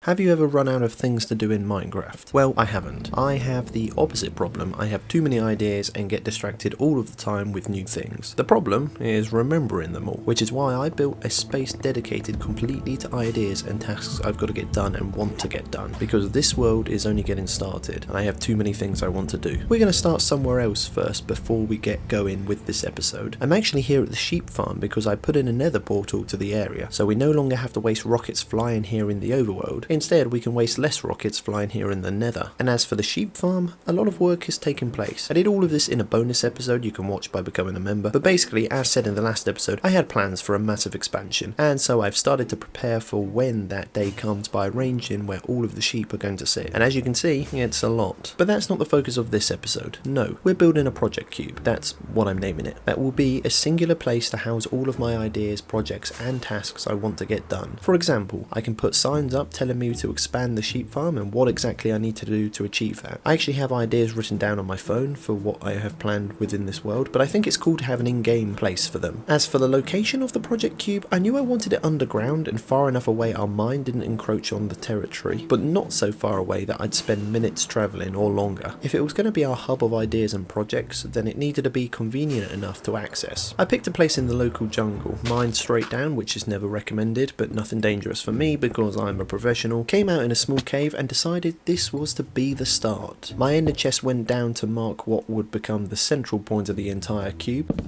Have you ever run out of things to do in Minecraft? Well, I haven't. I have the opposite problem. I have too many ideas and get distracted all of the time with new things. The problem is remembering them all, which is why I built a space dedicated completely to ideas and tasks I've got to get done and want to get done, because this world is only getting started and I have too many things I want to do. We're going to start somewhere else first before we get going with this episode. I'm actually here at the sheep farm because I put in a nether portal to the area, so we no longer have to waste rockets flying here in the overworld. Instead, we can waste less rockets flying here in the nether. And as for the sheep farm, a lot of work has taken place. I did all of this in a bonus episode you can watch by becoming a member, but basically, as said in the last episode, I had plans for a massive expansion, and so I've started to prepare for when that day comes by arranging where all of the sheep are going to sit. And as you can see, it's a lot. But that's not the focus of this episode. No, we're building a project cube. That's what I'm naming it. That will be a singular place to house all of my ideas, projects, and tasks I want to get done. For example, I can put signs up telling me to expand the sheep farm and what exactly I need to do to achieve that. I actually have ideas written down on my phone for what I have planned within this world, but I think it's cool to have an in-game place for them. As for the location of the project cube, I knew I wanted it underground and far enough away our mine didn't encroach on the territory, but not so far away that I'd spend minutes travelling or longer. If it was going to be our hub of ideas and projects, then it needed to be convenient enough to access. I picked a place in the local jungle, mined straight down, which is never recommended, but nothing dangerous for me because I'm a professional. Came out in a small cave and decided this was to be the start. My ender chest went down to mark what would become the central point of the entire cube,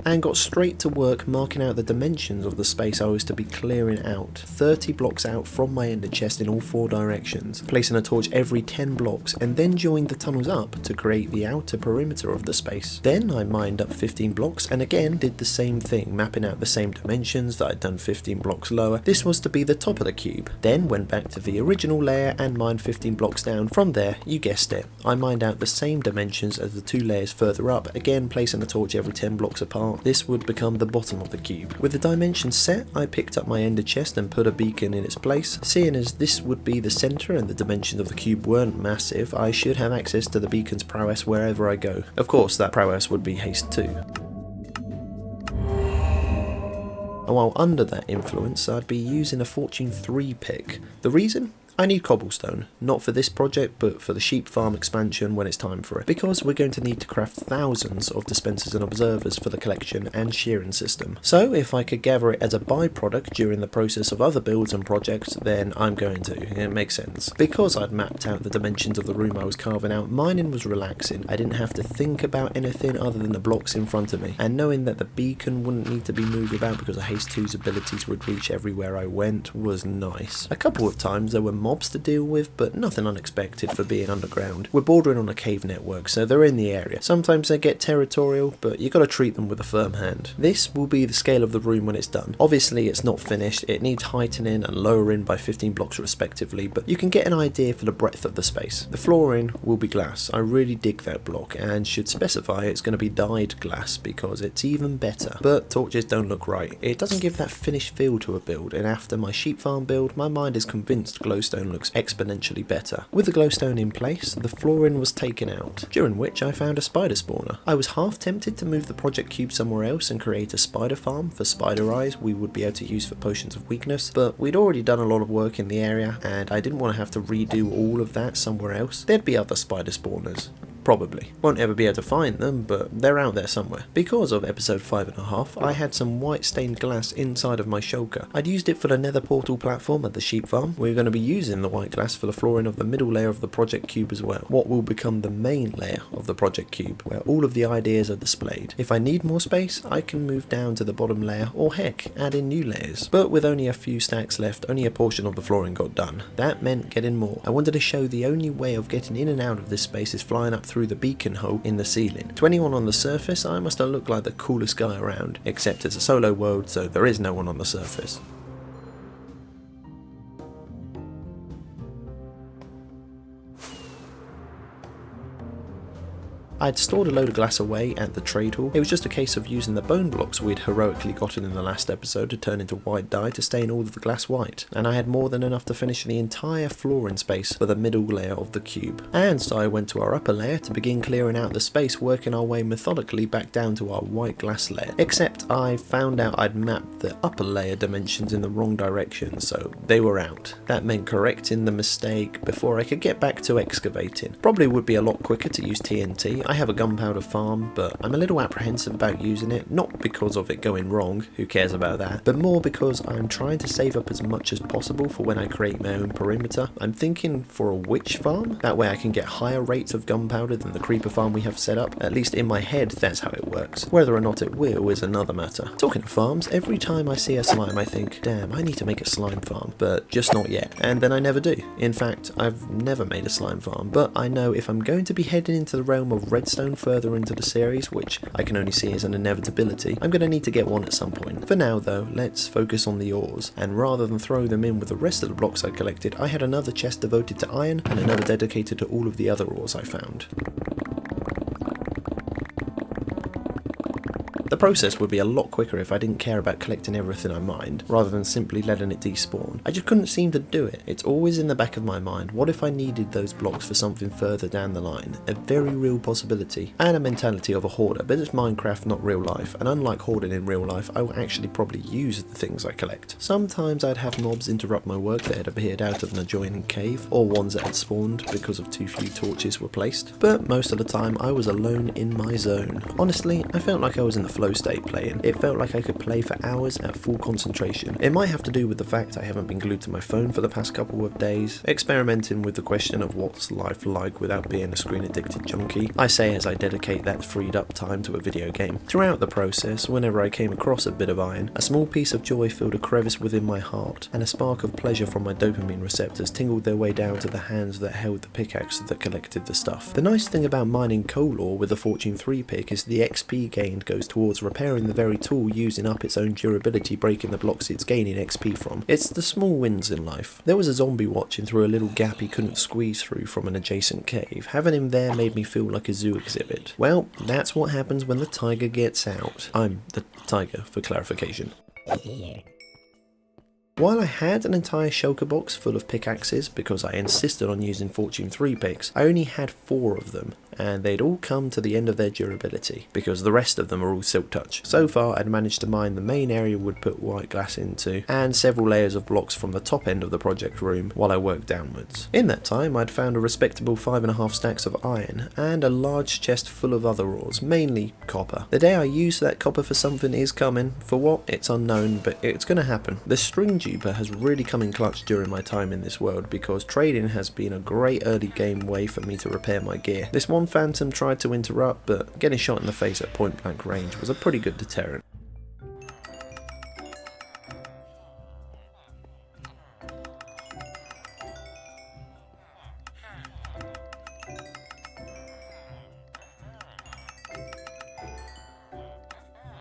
and got straight to work marking out the dimensions of the space I was to be clearing out, 30 blocks out from my ender chest in all 4 directions, placing a torch every 10 blocks, and then joined the tunnels up to create the outer perimeter of the space. Then I mined up 15 blocks and again did the same thing, mapping out the same dimensions that I'd done 15 blocks lower. This was to be the top of the cube. Then went back to the original layer and mined 15 blocks down. From there, you guessed it, I mined out the same dimensions as the 2 layers further up, again placing a torch every 10 blocks apart. This would become the bottom of the cube. With the dimensions set, I picked up my ender chest and put a beacon in its place. Seeing as this would be the centre and the dimensions of the cube weren't massive, I should have access to the beacon's prowess wherever I go. Of course, that prowess would be haste too. And while under that influence, I'd be using a Fortune 3 pick. The reason? I need cobblestone, not for this project but for the sheep farm expansion when it's time for it, because we're going to need to craft thousands of dispensers and observers for the collection and shearing system. So if I could gather it as a byproduct during the process of other builds and projects, then I'm going to. It makes sense. Because I'd mapped out the dimensions of the room I was carving out, mining was relaxing. I didn't have to think about anything other than the blocks in front of me, and knowing that the beacon wouldn't need to be moved about because of Haste 2's abilities would reach everywhere I went was nice. A couple of times there were mobs to deal with, but nothing unexpected for being underground. We're bordering on a cave network, so they're in the area. Sometimes they get territorial, but you gotta treat them with a firm hand. This will be the scale of the room when it's done. Obviously it's not finished, it needs heightening and lowering by 15 blocks respectively, but you can get an idea for the breadth of the space. The flooring will be glass. I really dig that block and should specify it's going to be dyed glass because it's even better. But torches don't look right. It doesn't give that finished feel to a build, and after my sheep farm build, my mind is convinced glowstone looks exponentially better. With the glowstone in place, the flooring was taken out, during which I found a spider spawner. I was half tempted to move the project cube somewhere else and create a spider farm for spider eyes we would be able to use for potions of weakness, but we'd already done a lot of work in the area and I didn't want to have to redo all of that somewhere else. There'd be other spider spawners. Probably. Won't ever be able to find them, but they're out there somewhere. Because of episode 5.5, I had some white stained glass inside of my shulker. I'd used it for the nether portal platform at the sheep farm. We're going to be using the white glass for the flooring of the middle layer of the project cube as well. What will become the main layer of the project cube, where all of the ideas are displayed. If I need more space, I can move down to the bottom layer, or heck, add in new layers. But with only a few stacks left, only a portion of the flooring got done. That meant getting more. I wanted to show the only way of getting in and out of this space is flying up through the beacon hole in the ceiling. To anyone on the surface, I must have looked like the coolest guy around, except it's a solo world, so there is no one on the surface. I'd stored a load of glass away at the trade hall. It was just a case of using the bone blocks we'd heroically gotten in the last episode to turn into white dye to stain all of the glass white, and I had more than enough to finish the entire flooring space for the middle layer of the cube. And so I went to our upper layer to begin clearing out the space, working our way methodically back down to our white glass layer. Except I found out I'd mapped the upper layer dimensions in the wrong direction, so they were out. That meant correcting the mistake before I could get back to excavating. Probably would be a lot quicker to use TNT. I have a gunpowder farm, but I'm a little apprehensive about using it, not because of it going wrong, who cares about that, but more because I'm trying to save up as much as possible for when I create my own perimeter. I'm thinking for a witch farm, that way I can get higher rates of gunpowder than the creeper farm we have set up. At least in my head that's how it works. Whether or not it will is another matter. Talking of farms, every time I see a slime I think, damn, I need to make a slime farm, but just not yet, and then I never do. In fact, I've never made a slime farm, but I know if I'm going to be heading into the realm of redstone further into the series, which I can only see as an inevitability, I'm going to need to get one at some point. For now though, let's focus on the ores, and rather than throw them in with the rest of the blocks I collected, I had another chest devoted to iron and another dedicated to all of the other ores I found. The process would be a lot quicker if I didn't care about collecting everything I mined, rather than simply letting it despawn. I just couldn't seem to do it. It's always in the back of my mind, what if I needed those blocks for something further down the line? A very real possibility, and a mentality of a hoarder, but it's Minecraft, not real life, and unlike hoarding in real life, I will actually probably use the things I collect. Sometimes I'd have mobs interrupt my work that had appeared out of an adjoining cave, or ones that had spawned because of too few torches were placed, but most of the time I was alone in my zone. Honestly, I felt like I was in the flow state playing. It felt like I could play for hours at full concentration. It might have to do with the fact I haven't been glued to my phone for the past couple of days, experimenting with the question of what's life like without being a screen addicted junkie, I say as I dedicate that freed up time to a video game. Throughout the process, whenever I came across a bit of iron, a small piece of joy filled a crevice within my heart, and a spark of pleasure from my dopamine receptors tingled their way down to the hands that held the pickaxe that collected the stuff. The nice thing about mining coal ore with a Fortune 3 pick is the XP gained goes towards repairing the very tool using up its own durability, breaking the blocks it's gaining XP from. It's the small wins in life. There was a zombie watching through a little gap he couldn't squeeze through from an adjacent cave. Having him there made me feel like a zoo exhibit. Well, that's what happens when the tiger gets out. I'm the tiger, for clarification. While I had an entire shulker box full of pickaxes because I insisted on using Fortune 3 picks, I only had 4 of them, and they'd all come to the end of their durability, because the rest of them are all silk touch. So far I'd managed to mine the main area we'd put white glass into, and several layers of blocks from the top end of the project room while I worked downwards. In that time I'd found a respectable 5.5 stacks of iron, and a large chest full of other ores, mainly copper. The day I use that copper for something is coming. For what? It's unknown, but it's gonna happen. The string duper has really come in clutch during my time in this world, because trading has been a great early game way for me to repair my gear. This one phantom tried to interrupt, but getting shot in the face at point blank range was a pretty good deterrent.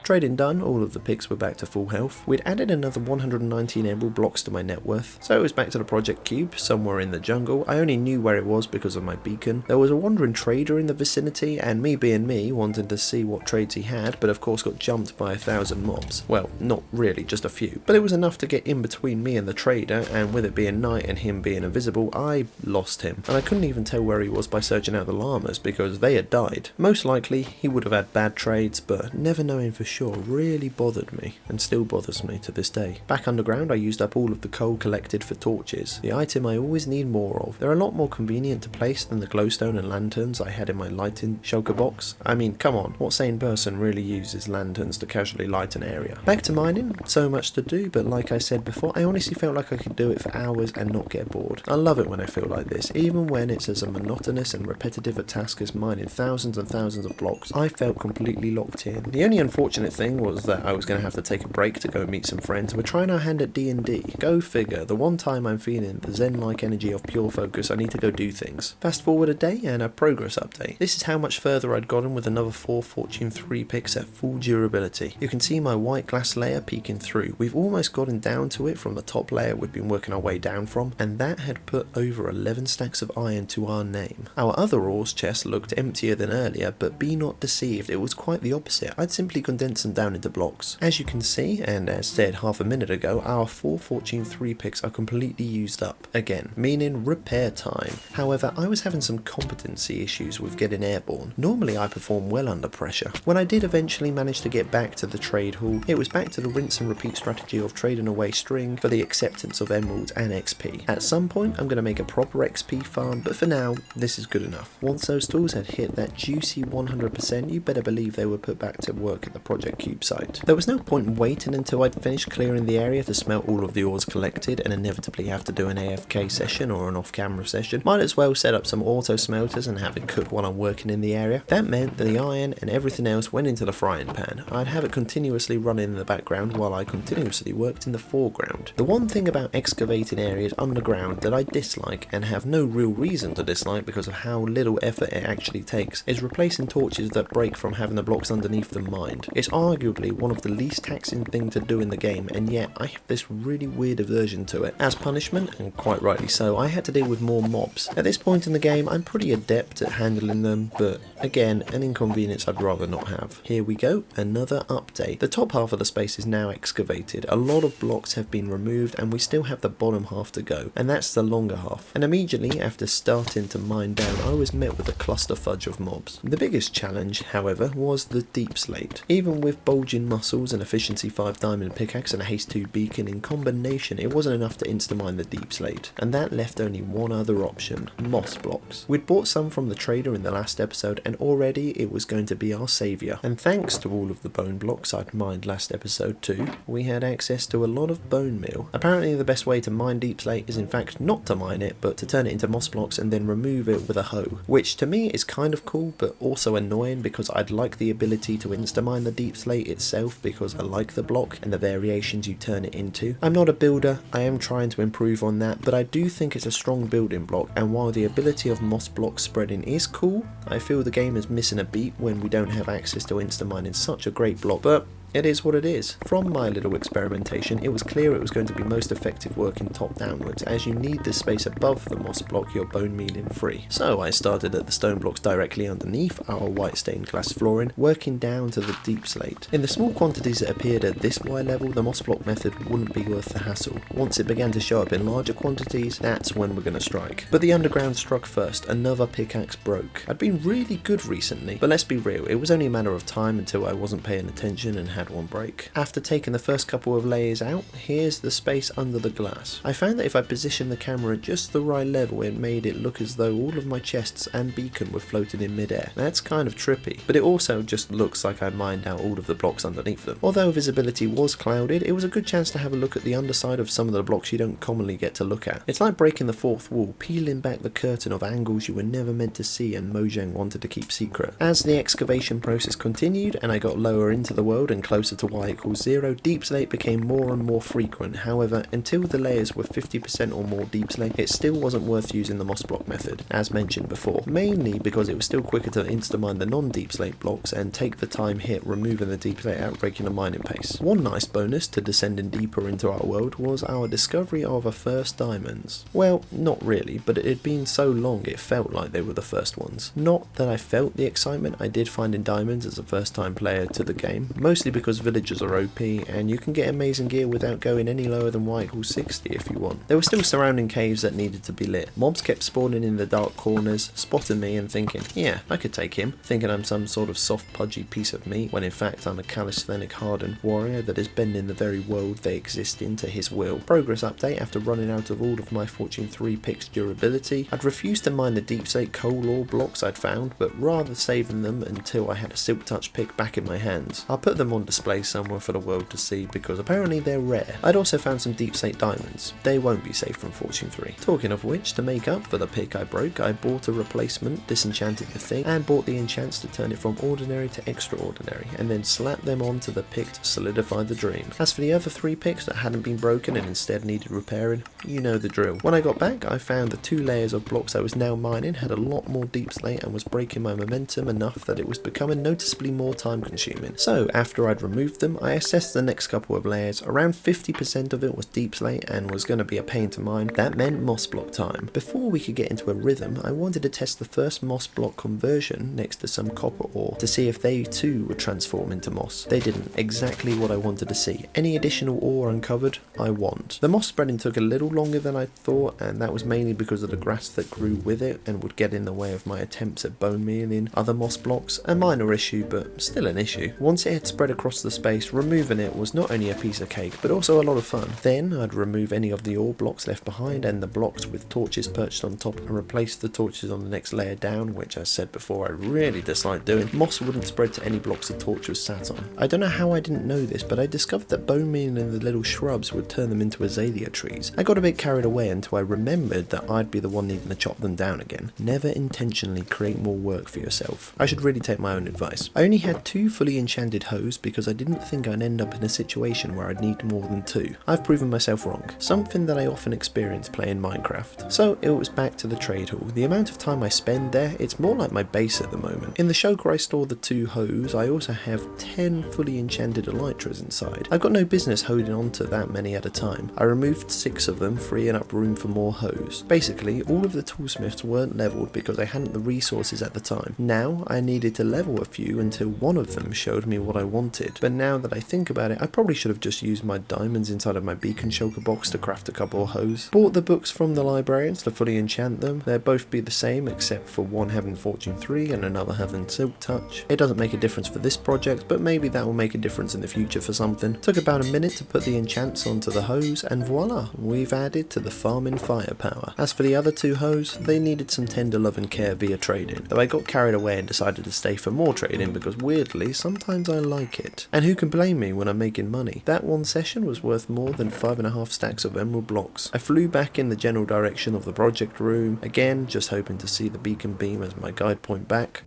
Trading done, all of the picks were back to full health. We'd added another 119 emerald blocks to my net worth, so it was back to the project cube, somewhere in the jungle. I only knew where it was because of my beacon. There was a wandering trader in the vicinity, and me being me, wanted to see what trades he had, but of course got jumped by 1,000 mobs. Well, not really, just a few. But it was enough to get in between me and the trader, and with it being night and him being invisible, I lost him. And I couldn't even tell where he was by searching out the llamas, because they had died. Most likely, he would have had bad trades, but never knowing for sure really bothered me, and still bothers me to this day. Back underground I used up all of the coal collected for torches, the item I always need more of. They're a lot more convenient to place than the glowstone and lanterns I had in my lighting shulker box. I mean, come on, what sane person really uses lanterns to casually light an area? Back to mining, so much to do, but like I said before, I honestly felt like I could do it for hours and not get bored. I love it when I feel like this, even when it's as a monotonous and repetitive a task as mining thousands and thousands of blocks. I felt completely locked in. The only unfortunate unfortunate thing was that I was going to have to take a break to go meet some friends. We're trying our hand at D&D. Go figure, the one time I'm feeling the zen-like energy of pure focus, I need to go do things. Fast forward a day and a progress update. This is how much further I'd gotten with another 4 Fortune 3 picks at full durability. You can see my white glass layer peeking through. We've almost gotten down to it from the top layer we've been working our way down from, and that had put over 11 stacks of iron to our name. Our other ores chest looked emptier than earlier, but be not deceived, it was quite the opposite. I'd simply condensed them down into blocks. As you can see, and as said half a minute ago, our 4 Fortune 3 picks are completely used up. Again, meaning repair time. However, I was having some competency issues with getting airborne. Normally I perform well under pressure. When I did eventually manage to get back to the trade hall, it was back to the rinse and repeat strategy of trading away string for the acceptance of emeralds and XP. At some point I'm going to make a proper XP farm, but for now, this is good enough. Once those tools had hit that juicy 100%, you better believe they were put back to work at the Project Cube site. There was no point in waiting until I'd finished clearing the area to smelt all of the ores collected and inevitably have to do an AFK session or an off-camera session. Might as well set up some auto smelters and have it cook while I'm working in the area. That meant that the iron and everything else went into the frying pan. I'd have it continuously running in the background while I continuously worked in the foreground. The one thing about excavating areas underground that I dislike, and have no real reason to dislike because of how little effort it actually takes, is replacing torches that break from having the blocks underneath them mined. It's arguably one of the least taxing thing to do in the game, and yet I have this really weird aversion to it. As punishment, and quite rightly so, I had to deal with more mobs. At this point in the game, I'm pretty adept at handling them, but again, an inconvenience I'd rather not have. Here we go, another update. The top half of the space is now excavated. A lot of blocks have been removed, and we still have the bottom half to go, and that's the longer half. And immediately after starting to mine down, I was met with a cluster fudge of mobs. The biggest challenge, however, was the deep slate. Even with bulging muscles, an efficiency 5 diamond pickaxe and a haste 2 beacon in combination, it wasn't enough to insta-mine the deep slate, and that left only one other option: moss blocks. We'd bought some from the trader in the last episode, and already it was going to be our saviour. And thanks to all of the bone blocks I'd mined last episode too, we had access to a lot of bone meal. Apparently the best way to mine deep slate is in fact not to mine it, but to turn it into moss blocks and then remove it with a hoe, which to me is kind of cool but also annoying because I'd like the ability to insta-mine the deep slate itself because I like the block and the variations you turn it into. I'm not a builder, I am trying to improve on that, but I do think it's a strong building block, and while the ability of moss block spreading is cool, I feel the game is missing a beat when we don't have access to insta-mining such a great block, but it is what it is. From my little experimentation, it was clear it was going to be most effective working top downwards, as you need the space above the moss block you're bone mealing free. So I started at the stone blocks directly underneath our white stained glass flooring, working down to the deep slate. In the small quantities that appeared at this Y level, the moss block method wouldn't be worth the hassle. Once it began to show up in larger quantities, that's when we're going to strike. But the underground struck first. Another pickaxe broke. I'd been really good recently, but let's be real, it was only a matter of time until I wasn't paying attention and had one break. After taking the first couple of layers out, here's the space under the glass. I found that if I positioned the camera at just the right level, it made it look as though all of my chests and beacon were floating in midair. That's kind of trippy, but it also just looks like I mined out all of the blocks underneath them. Although visibility was clouded, it was a good chance to have a look at the underside of some of the blocks you don't commonly get to look at. It's like breaking the fourth wall, peeling back the curtain of angles you were never meant to see and Mojang wanted to keep secret. As the excavation process continued and I got lower into the world and closer to y=0, deep slate became more and more frequent. However, until the layers were 50% or more deep slate, it still wasn't worth using the moss block method, as mentioned before, mainly because it was still quicker to insta-mine the non-deep slate blocks and take the time hit removing the deep slate outbreaking the mining pace. One nice bonus to descending deeper into our world was our discovery of our first diamonds. Well, not really, but it had been so long it felt like they were the first ones. Not that I felt the excitement I did finding diamonds as a first time player to the game, mostly because villagers are OP and you can get amazing gear without going any lower than y=60 if you want. There were still surrounding caves that needed to be lit. Mobs kept spawning in the dark corners, spotting me and thinking, yeah, I could take him, thinking I'm some sort of soft pudgy piece of meat, when in fact I'm a calisthenic hardened warrior that is bending the very world they exist in to his will. Progress update: after running out of all of my Fortune 3 picks durability, I'd refused to mine the deep slate coal ore blocks I'd found, but rather saving them until I had a silk touch pick back in my hands. I'll put them on display somewhere for the world to see because apparently they're rare. I'd also found some deep slate diamonds. They won't be safe from Fortune 3. Talking of which, to make up for the pick I broke, I bought a replacement, disenchanted the thing, and bought the enchants to turn it from ordinary to extraordinary, and then slapped them onto the pick to solidify the dream. As for the other 3 picks that hadn't been broken and instead needed repairing, you know the drill. When I got back, I found the 2 layers of blocks I was now mining had a lot more deep slate and was breaking my momentum enough that it was becoming noticeably more time consuming. So after I'd removed them, I assessed the next couple of layers. Around 50% of it was deep slate and was going to be a pain to mine. That meant moss block time. Before we could get into a rhythm, I wanted to test the first moss block conversion next to some copper ore to see if they too would transform into moss. They didn't. Exactly what I wanted to see. Any additional ore uncovered, I want. The moss spreading took a little longer than I thought, and that was mainly because of the grass that grew with it and would get in the way of my attempts at bone mealing other moss blocks. A minor issue, but still an issue. Once it had spread across the space, removing it was not only a piece of cake, but also a lot of fun. Then I'd remove any of the ore blocks left behind and the blocks with torches perched on top and replace the torches on the next layer down, which I said before I really dislike doing. Moss wouldn't spread to any blocks the torch was sat on. I don't know how I didn't know this, but I discovered that bone mealing the little shrubs would turn them into azalea trees. I got a bit carried away until I remembered that I'd be the one needing to chop them down again. Never intentionally create more work for yourself. I should really take my own advice. I only had 2 fully enchanted hoes because I didn't think I'd end up in a situation where I'd need more than 2. I've proven myself wrong, something that I often experience playing Minecraft. So it was back to the trade hall. The amount of time I spend there, it's more like my base at the moment. In the shulker I store the 2 hoes, I also have 10 fully enchanted elytras inside. I've got no business holding on to that many at a time. I removed 6 of them, freeing up room for more hoes. Basically, all of the toolsmiths weren't leveled because I hadn't the resources at the time. Now I needed to level a few until one of them showed me what I wanted. But now that I think about it, I probably should have just used my diamonds inside of my beacon shulker box to craft a couple of hoes. Bought the books from the librarians to fully enchant them. They'll both be the same except for one having Fortune 3 and another having Silk Touch. It doesn't make a difference for this project, but maybe that will make a difference in the future for something. Took about a minute to put the enchants onto the hoes, and voila, we've added to the farming firepower. As for the other 2 hoes, they needed some tender love and care via trading, though I got carried away and decided to stay for more trading because weirdly, sometimes I like it. And who can blame me when I'm making money? That one session was worth more than 5.5 stacks of emerald blocks. I flew back in the general direction of the project room, again just hoping to see the beacon beam as my guide point back.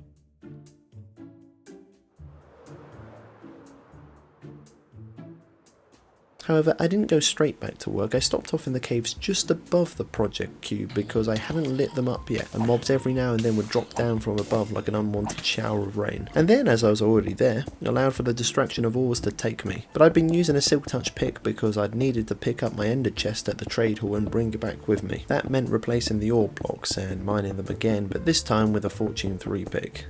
However, I didn't go straight back to work. I stopped off in the caves just above the project cube because I hadn't lit them up yet, and mobs every now and then would drop down from above like an unwanted shower of rain. And then, as I was already there, allowed for the distraction of ores to take me. But I'd been using a Silk Touch pick because I'd needed to pick up my ender chest at the trade hall and bring it back with me. That meant replacing the ore blocks and mining them again, but this time with a Fortune 3 pick.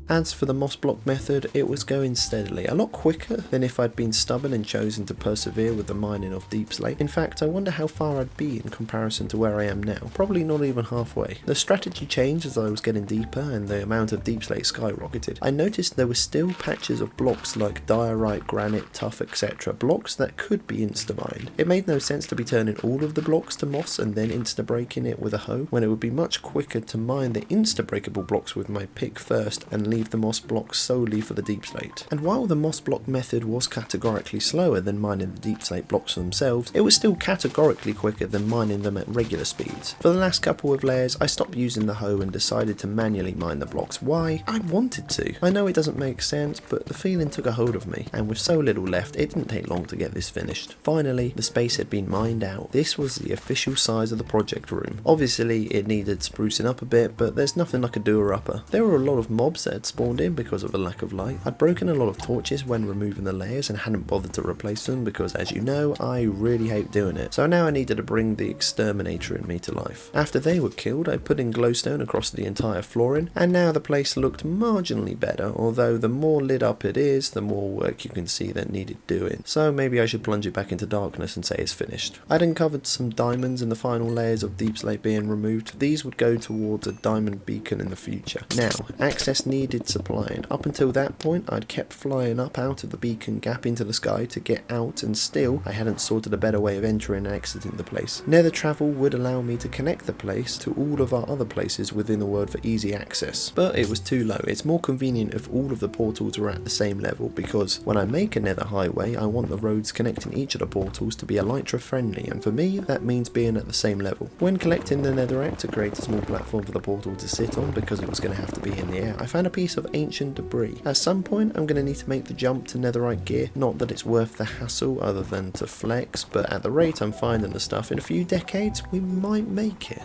As for the moss block method, it was going steadily, a lot quicker than if I'd been stubborn and chosen to persevere with the mining of deep slate. In fact, I wonder how far I'd be in comparison to where I am now, probably not even halfway. The strategy changed as I was getting deeper and the amount of deep slate skyrocketed. I noticed there were still patches of blocks like diorite, granite, tuff, etc. Blocks that could be insta-mined. It made no sense to be turning all of the blocks to moss and then insta-breaking it with a hoe, when it would be much quicker to mine the insta-breakable blocks with my pick first and leave the moss blocks solely for the deep slate. And while the moss block method was categorically slower than mining the deep slate blocks themselves, it was still categorically quicker than mining them at regular speeds. For the last couple of layers, I stopped using the hoe and decided to manually mine the blocks. Why? I wanted to. I know it doesn't make sense, but the feeling took a hold of me, and with so little left, it didn't take long to get this finished. Finally, the space had been mined out. This was the official size of the project room. Obviously, it needed sprucing up a bit, but there's nothing like a doer-upper. There were a lot of mobs that had spawned in because of the lack of light. I'd broken a lot of torches when removing the layers and hadn't bothered to replace them because, as you know, I really hate doing it. So now I needed to bring the exterminator in me to life. After they were killed, I put in glowstone across the entire flooring, and now the place looked marginally better, although the more lit up it is, the more work you can see that needed doing. So maybe I should plunge it back into darkness and say it's finished. I'd uncovered some diamonds in the final layers of deep slate being removed. These would go towards a diamond beacon in the future. Now, access needed needed supplying. Up until that point, I'd kept flying up out of the beacon gap into the sky to get out, and still I hadn't sorted a better way of entering and exiting the place. Nether travel would allow me to connect the place to all of our other places within the world for easy access, but it was too low. It's more convenient if all of the portals are at the same level, because when I make a nether highway, I want the roads connecting each of the portals to be elytra friendly, and for me that means being at the same level. When collecting the netherrack to create a small platform for the portal to sit on, because it was going to have to be in the air, I found a piece of ancient debris. At some point I'm going to need to make the jump to netherite gear, not that it's worth the hassle other than to flex, but at the rate I'm finding the stuff, in a few decades we might make it.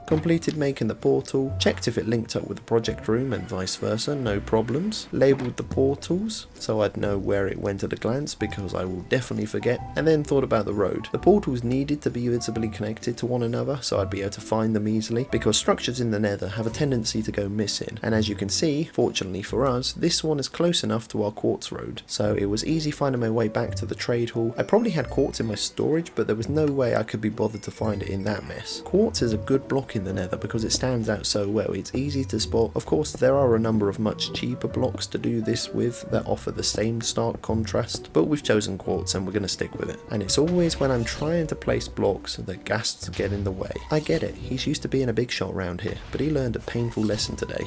Completed making the portal, checked if it linked up with the project room and vice versa, no problems. Labelled the portals so I'd know where it went at a glance, because I will definitely forget, and then thought about the road. The portals needed to be visibly connected to one another so I'd be able to find them easily, because structures in the nether have a tendency to go missing, and as you can see, fortunately for us, this one is close enough to our quartz road, so it was easy finding my way back to the trade hall. I probably had quartz in my storage, but there was no way I could be bothered to find it in that mess. Quartz is a good block in the nether because it stands out so well. It's easy to spot. Of course, there are a number of much cheaper blocks to do this with that offer the same stark contrast, but we've chosen quartz and we're going to stick with it. And it's always when I'm trying to place blocks that ghasts get in the way. I get it, he's used to being a big shot around here, but he learned a painful lesson today.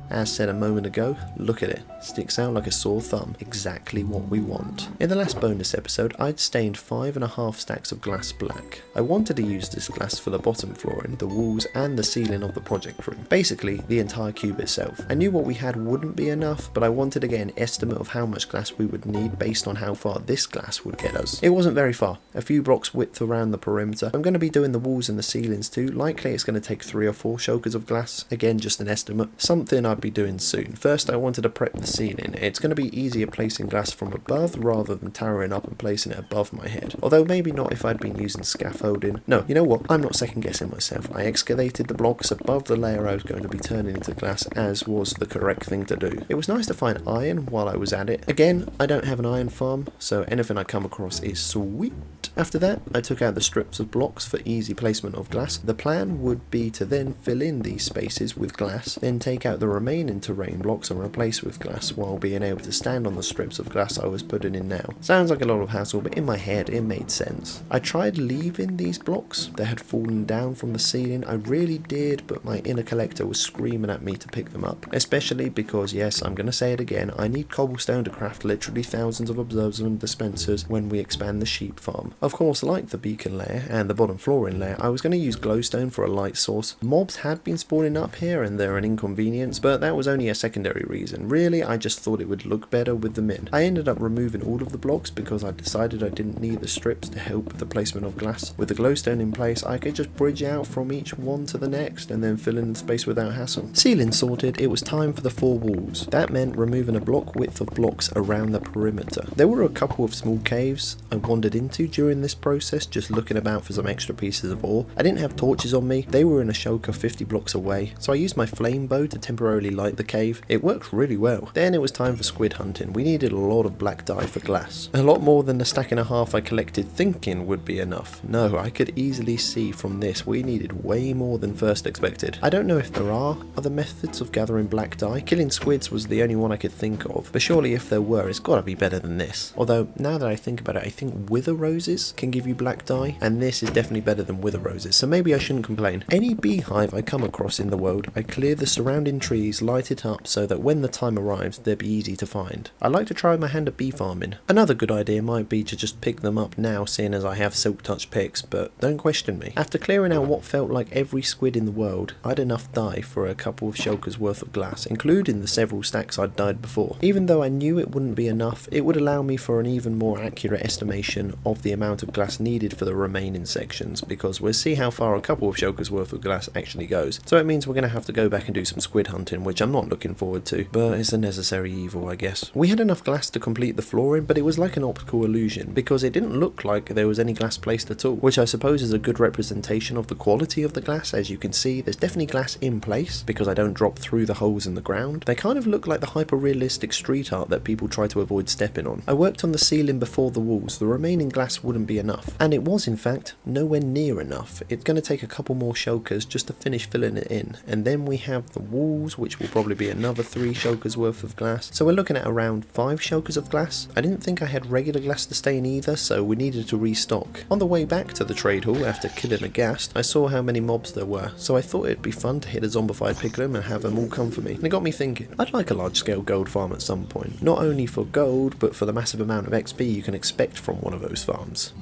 As said a moment ago, look at it, sticks out like a sore thumb, exactly what we want. In the last bonus episode, I'd stained 5.5 stacks of glass black. I wanted to use this glass for the bottom flooring, the walls and the ceiling of the project room, basically the entire cube itself. I knew what we had wouldn't be enough, but I wanted to get an estimate of how much glass we would need based on how far this glass would get us. It wasn't very far, a few blocks width around the perimeter. I'm going to be doing the walls and the ceilings too, likely it's going to take 3 or 4 shulkers of glass, again just an estimate, something I'd be doing soon. First I wanted to prep the ceiling. It's going to be easier placing glass from above rather than towering up and placing it above my head, although maybe not if I'd been using scaffolding. No, you know what, I'm not second guessing myself. I excavated the blocks above the layer I was going to be turning into glass, as was the correct thing to do. It was nice to find iron while I was at it. Again, I don't have an iron farm, so anything I come across is sweet. After that, I took out the strips of blocks for easy placement of glass. The plan would be to then fill in these spaces with glass, then take out the remaining terrain blocks and replace with glass while being able to stand on the strips of glass I was putting in now. Sounds like a lot of hassle, but in my head it made sense. I tried leaving these blocks that had fallen down from the ceiling, I really did, but my inner collector was screaming at me to pick them up, especially because, yes, I'm gonna say it again, I need cobblestone to craft literally thousands of observation dispensers when we expand the sheep farm. Of course, like the beacon layer and the bottom flooring layer, I was going to use glowstone for a light source. Mobs had been spawning up here and they're an inconvenience, but that was only a secondary reason. Really, I just thought it would look better with them in. I ended up removing all of the blocks because I decided I didn't need the strips to help with the placement of glass. With the glowstone in place, I could just bridge out from each one to the next and then fill in the space without hassle. Ceiling sorted, it was time for the 4 walls. That meant removing a block width of blocks around the perimeter. There were a couple of small caves I wandered into during this process, just looking about for some extra pieces of ore. I didn't have torches on me, they were in a shulker 50 blocks away, so I used my flame bow to temporarily light the cave. It worked really well. Then it was time for squid hunting. We needed a lot of black dye for glass. A lot more than the stack and a half I collected thinking would be enough. No, I could easily see from this we needed way more than first expected. I don't know if there are other methods of gathering black dye. Killing squids was the only one I could think of, but surely if there were, it's gotta be better than this. Although, now that I think about it, I think wither roses can give you black dye, and this is definitely better than wither roses, so maybe I shouldn't complain. Any beehive I come across in the world, I clear the surrounding trees, light it up so that when the time arrives, they'll be easy to find. I like to try my hand at bee farming. Another good idea might be to just pick them up now, seeing as I have silk touch picks, but don't question me. After clearing out what felt like every squid in the world, I'd enough dye for a couple of shulkers worth of glass, including the several stacks I'd dyed before. Even though I knew it wouldn't be enough, it would allow me for an even more accurate estimation of the amount of glass needed for the remaining sections, because we'll see how far a couple of shulkers worth of glass actually goes. So it means we're going to have to go back and do some squid hunting, which I'm not looking forward to, but it's a necessary evil, I guess. We had enough glass to complete the flooring, but it was like an optical illusion, because it didn't look like there was any glass placed at all, which I suppose is a good representation of the quality of the glass. As you can see, there's definitely glass in place, because I don't drop through the holes in the ground. They kind of look like the hyper-realistic street art that people try to avoid stepping on. I worked on the ceiling before the walls. The remaining glass wouldn't wouldn't be enough. And it was in fact nowhere near enough. It's going to take a couple more shulkers just to finish filling it in, and then we have the walls, which will probably be another 3 shulkers worth of glass. So we're looking at around 5 shulkers of glass. I didn't think I had regular glass to stain either, so we needed to restock. On the way back to the trade hall after killing a ghast, I saw how many mobs there were, so I thought it'd be fun to hit a zombified piglin and have them all come for me. And it got me thinking, I'd like a large scale gold farm at some point, not only for gold but for the massive amount of XP you can expect from one of those farms.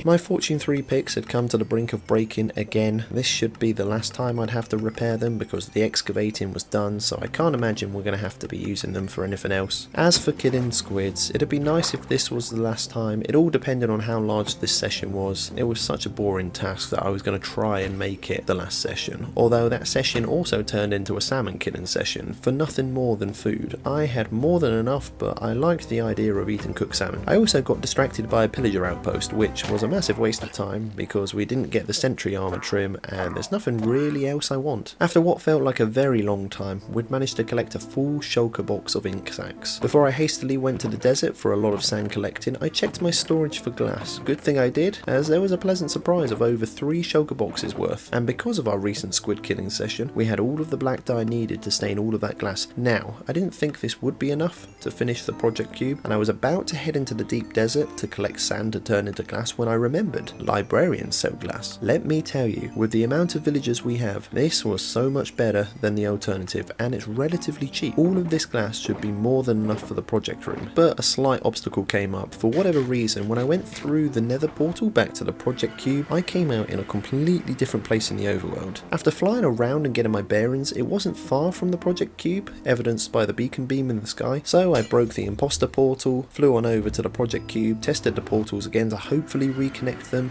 My Fortune 3 picks had come to the brink of breaking again. This should be the last time I'd have to repair them because the excavating was done, so I can't imagine we're going to have to be using them for anything else. As for killing squids, it'd be nice if this was the last time. It all depended on how large this session was. It was such a boring task that I was going to try and make it the last session. Although that session also turned into a salmon killing session for nothing more than food. I had more than enough, but I liked the idea of eating cooked salmon. I also got distracted by a pillager outpost, which was a massive waste of time because we didn't get the sentry armor trim and there's nothing really else I want. After what felt like a very long time, we'd managed to collect a full shulker box of ink sacks. Before I hastily went to the desert for a lot of sand collecting, I checked my storage for glass. Good thing I did, as there was a pleasant surprise of over 3 shulker boxes worth, and because of our recent squid killing session, we had all of the black dye needed to stain all of that glass. Now, I didn't think this would be enough to finish the project cube, and I was about to head into the deep desert to collect sand to turn into glass when I remembered librarians sell glass. Let me tell you, with the amount of villagers we have, this was so much better than the alternative, and it's relatively cheap. All of this glass should be more than enough for the project room, but a slight obstacle came up. For whatever reason, when I went through the nether portal back to the project cube, I came out in a completely different place in the overworld. After flying around and getting my bearings, it wasn't far from the project cube, evidenced by the beacon beam in the sky, so I broke the imposter portal, flew on over to the project cube, tested the portals again to hopefully reconnect them.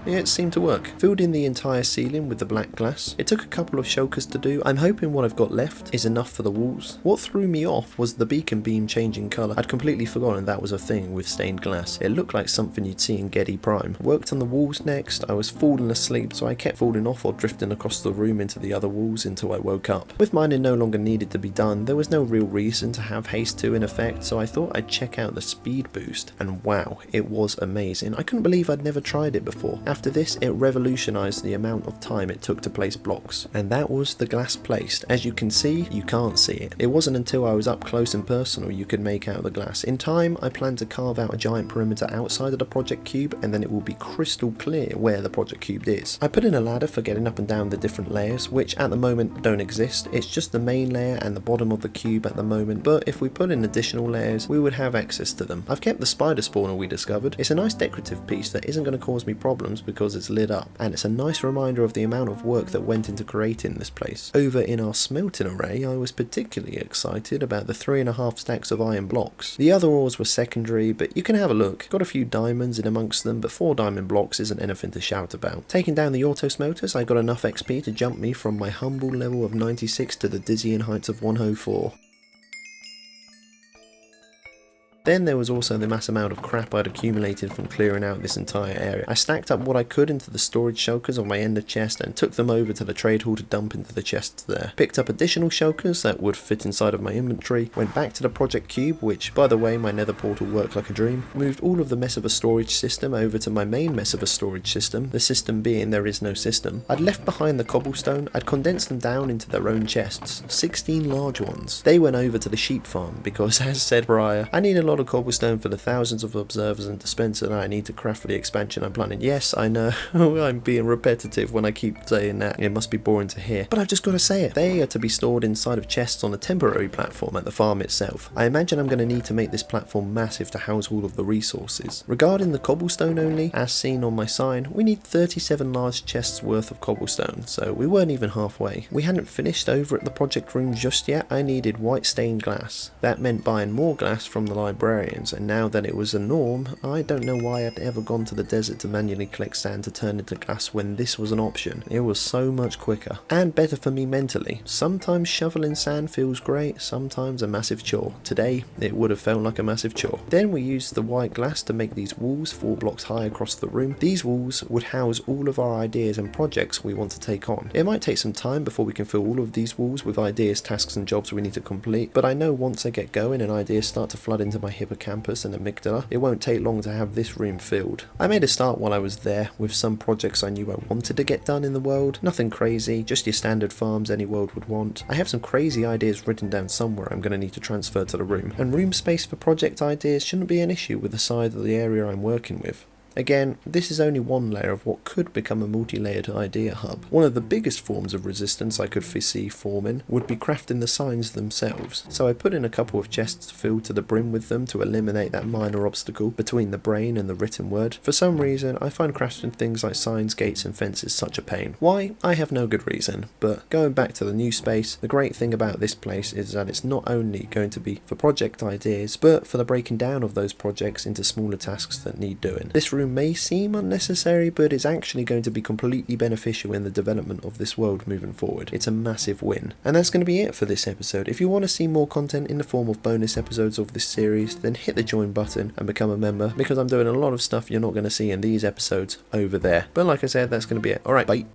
It seemed to work. Filled in the entire ceiling with the black glass. It took a couple of shulkers to do. I'm hoping what I've got left is enough for the walls. What threw me off was the beacon beam changing colour. I'd completely forgotten that was a thing with stained glass. It looked like something you'd see in Getty Prime. Worked on the walls next. I was falling asleep, so I kept falling off or drifting across the room into the other walls until I woke up. With mining no longer needed to be done, there was no real reason to have haste 2 in effect, so I thought I'd check out the speed boost. And wow, it was amazing. I couldn't believe I'd never tried it before. After this, it revolutionised the amount of time it took to place blocks, and that was the glass placed. As you can see, you can't see it. It wasn't until I was up close and personal you could make out the glass. In time, I plan to carve out a giant perimeter outside of the project cube, and then it will be crystal clear where the project cube is. I put in a ladder for getting up and down the different layers, which at the moment don't exist. It's just the main layer and the bottom of the cube at the moment, but if we put in additional layers, we would have access to them. I've kept the spider spawner we discovered. It's a nice decorative piece that isn't going to cause me problems because it's lit up, and it's a nice reminder of the amount of work that went into creating this place. Over in our smelting array, I was particularly excited about the 3.5 stacks of iron blocks. The other ores were secondary, but you can have a look. Got a few diamonds in amongst them, but 4 diamond blocks isn't anything to shout about. Taking down the auto smelters, I got enough XP to jump me from my humble level of 96 to the dizzying heights of 104. Then there was also the mass amount of crap I'd accumulated from clearing out this entire area. I stacked up what I could into the storage shulkers on my ender chest and took them over to the trade hall to dump into the chests there. Picked up additional shulkers that would fit inside of my inventory, went back to the project cube, which by the way my nether portal worked like a dream, moved all of the mess of a storage system over to my main mess of a storage system, the system being there is no system. I'd left behind the cobblestone, I'd condensed them down into their own chests, 16 large ones. They went over to the sheep farm because, as said prior, I need a lot of cobblestone for the thousands of observers and dispenser that I need to craft for the expansion I'm planning. Yes, I know, I'm being repetitive when I keep saying that. It must be boring to hear, but I've just got to say it. They are to be stored inside of chests on a temporary platform at the farm itself. I imagine I'm going to need to make this platform massive to house all of the resources. Regarding the cobblestone only, as seen on my sign, we need 37 large chests worth of cobblestone, so we weren't even halfway. We hadn't finished over at the project room just yet. I needed white stained glass. That meant buying more glass from the library librarians, and now that it was a norm, I don't know why I'd ever gone to the desert to manually collect sand to turn into glass when this was an option. It was so much quicker, and better for me mentally. Sometimes shoveling sand feels great, sometimes a massive chore. Today, it would have felt like a massive chore. Then we used the white glass to make these walls 4 blocks high across the room. These walls would house all of our ideas and projects we want to take on. It might take some time before we can fill all of these walls with ideas, tasks and jobs we need to complete, but I know once I get going and ideas start to flood into my hippocampus and amygdala, it won't take long to have this room filled. I made a start while I was there with some projects I knew I wanted to get done in the world. Nothing crazy, just your standard farms any world would want. I have some crazy ideas written down somewhere I'm going to need to transfer to the room, and room space for project ideas shouldn't be an issue with the size of the area I'm working with. Again, this is only one layer of what could become a multi-layered idea hub. One of the biggest forms of resistance I could foresee forming would be crafting the signs themselves, so I put in a couple of chests filled to the brim with them to eliminate that minor obstacle between the brain and the written word. For some reason, I find crafting things like signs, gates and fences such a pain. Why? I have no good reason, but going back to the new space, the great thing about this place is that it's not only going to be for project ideas, but for the breaking down of those projects into smaller tasks that need doing. This room may seem unnecessary, but it's actually going to be completely beneficial in the development of this world moving forward. It's a massive win. And that's going to be it for this episode. If you want to see more content in the form of bonus episodes of this series, then hit the join button and become a member, because I'm doing a lot of stuff you're not going to see in these episodes over there. But like I said, that's going to be it. Alright, bye.